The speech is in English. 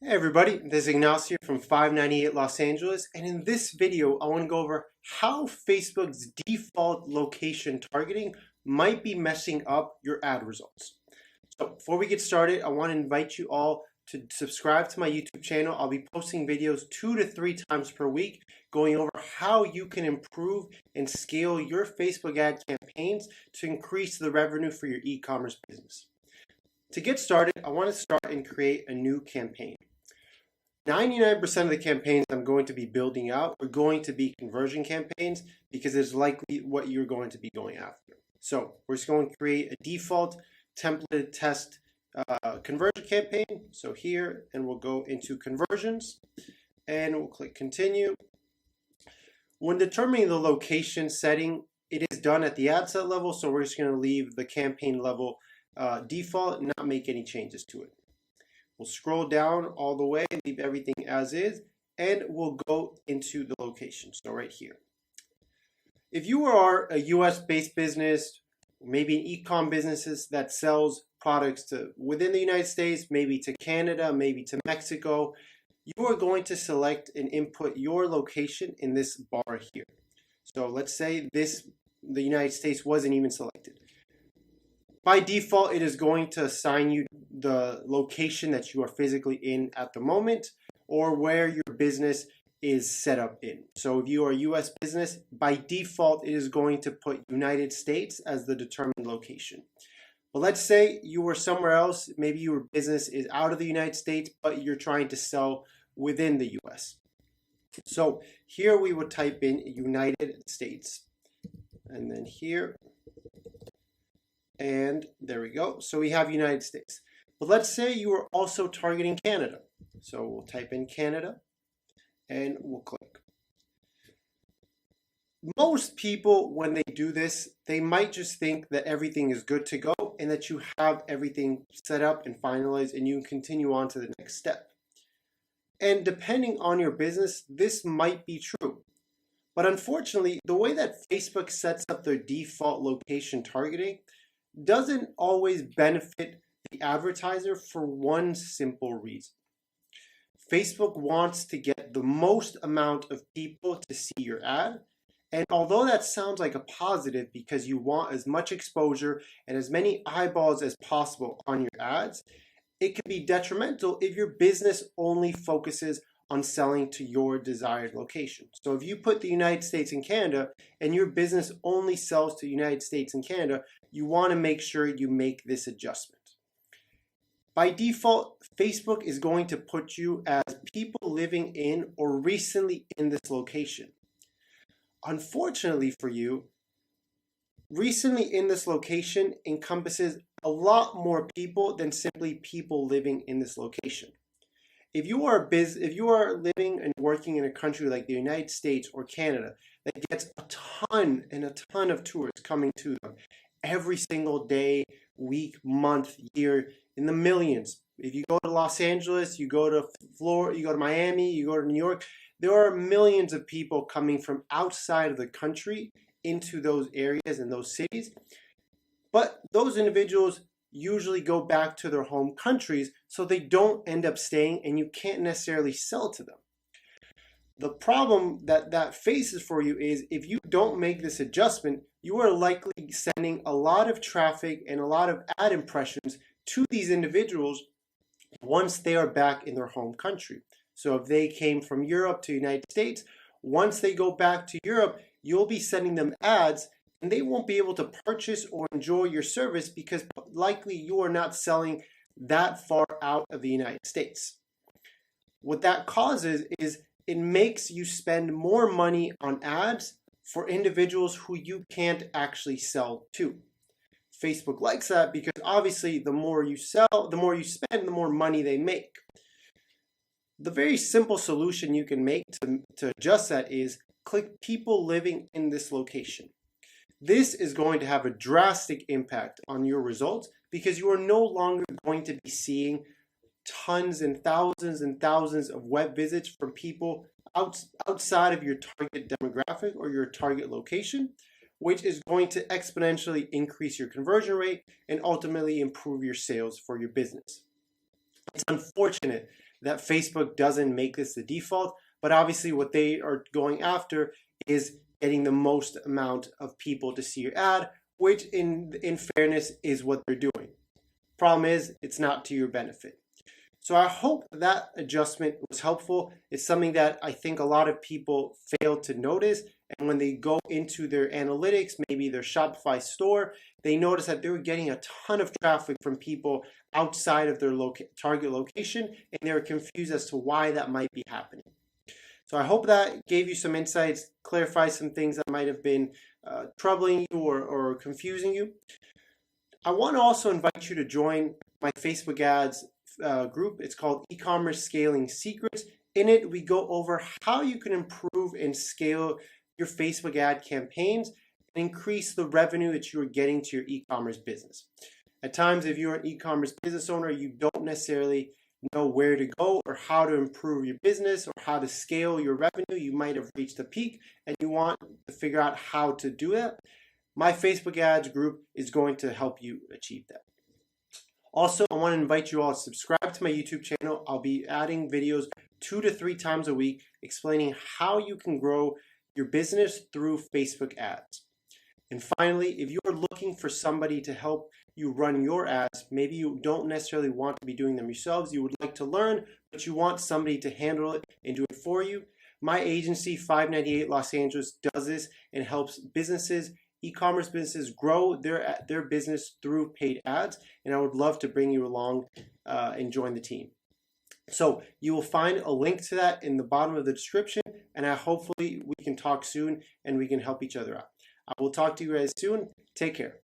Hey everybody, this is Ignacio from 598 Los Angeles, and in this video I want to go over how Facebook's default location targeting might be messing up your ad results. So before we get started, I want to invite you all to subscribe to my YouTube channel. I'll be posting videos 2 to 3 times per week going over how you can improve and scale your Facebook ad campaigns to increase the revenue for your e-commerce business. To get started, I want to start and create a new campaign. 99% of the campaigns I'm going to be building out are going to be conversion campaigns because it's likely what you're going to be going after. So we're just going to create a default templated test conversion campaign. So here, and we'll go into conversions and we'll click continue. When determining the location setting, it is done at the ad set level. So we're just going to leave the campaign level default and not make any changes to it. We'll scroll down all the way, leave everything as is, and we'll go into the location. So right here. If you are a US-based business, maybe an e-com business that sells products to within the United States, maybe to Canada, maybe to Mexico, you are going to select and input your location in this bar here. So let's say the United States wasn't even selected. By default, it is going to assign you the location that you are physically in at the moment or where your business is set up in. So if you are a US business, by default, it is going to put United States as the determined location. But let's say you were somewhere else, maybe your business is out of the United States, but you're trying to sell within the US. So here we would type in United States. And then here, and there we go. So we have United States. But let's say you are also targeting Canada. So we'll type in Canada and we'll click. Most people, when they do this, they might just think that everything is good to go and that you have everything set up and finalized and you can continue on to the next step. And depending on your business, this might be true. But unfortunately, the way that Facebook sets up their default location targeting doesn't always benefit the advertiser for one simple reason. Facebook wants to get the most amount of people to see your ad. And although that sounds like a positive because you want as much exposure and as many eyeballs as possible on your ads, it can be detrimental if your business only focuses on selling to your desired location. So if you put the United States and Canada and your business only sells to the United States and Canada, you want to make sure you make this adjustment. By default, Facebook is going to put you as people living in or recently in this location. Unfortunately for you, recently in this location encompasses a lot more people than simply people living in this location. If you are living and working in a country like the United States or Canada that gets a ton and a ton of tourists coming to them every single day, week, month, year, in the millions. If you go to Los Angeles, you go to Florida, you go to Miami, you go to New York, there are millions of people coming from outside of the country into those areas and those cities. But those individuals usually go back to their home countries, so they don't end up staying and you can't necessarily sell to them. The problem that faces for you is if you don't make this adjustment, you are likely sending a lot of traffic and a lot of ad impressions to these individuals once they are back in their home country. So if they came from Europe to the United States, once they go back to Europe, you'll be sending them ads and they won't be able to purchase or enjoy your service because likely you are not selling that far out of the United States. What that causes is it makes you spend more money on ads for individuals who you can't actually sell to. Facebook likes that because obviously the more you sell, the more you spend, the more money they make. The very simple solution you can make to adjust that is click people living in this location. This is going to have a drastic impact on your results because you are no longer going to be seeing tons and thousands of web visits from people outside of your target demographic or your target location, which is going to exponentially increase your conversion rate and ultimately improve your sales for your business. It's unfortunate that Facebook doesn't make this the default, but obviously what they are going after is getting the most amount of people to see your ad, which in fairness is what they're doing. Problem is, it's not to your benefit. So I hope that adjustment was helpful. It's something that I think a lot of people fail to notice. And when they go into their analytics, maybe their Shopify store, they notice that they were getting a ton of traffic from people outside of their target location, and they were confused as to why that might be happening. So I hope that gave you some insights, clarified some things that might have been troubling you or confusing you. I want to also invite you to join my Facebook ads group. It's called E-commerce Scaling Secrets. In it, we go over how you can improve and scale your Facebook ad campaigns and increase the revenue that you are getting to your e-commerce business. At times, if you're an e-commerce business owner, you don't necessarily know where to go or how to improve your business or how to scale your revenue. You might have reached a peak and you want to figure out how to do that. My Facebook ads group is going to help you achieve that. Also, I want to invite you all to subscribe to my YouTube channel. I'll be adding videos 2 to 3 times a week explaining how you can grow your business through Facebook ads. And finally, if you are looking for somebody to help you run your ads, maybe you don't necessarily want to be doing them yourselves, you would like to learn, but you want somebody to handle it and do it for you, my agency, 598 Los Angeles, does this and helps businesses, e-commerce businesses, grow their business through paid ads, and I would love to bring you along and join the team. So you will find a link to that in the bottom of the description, and hopefully we can talk soon and we can help each other out. I will talk to you guys soon. Take care.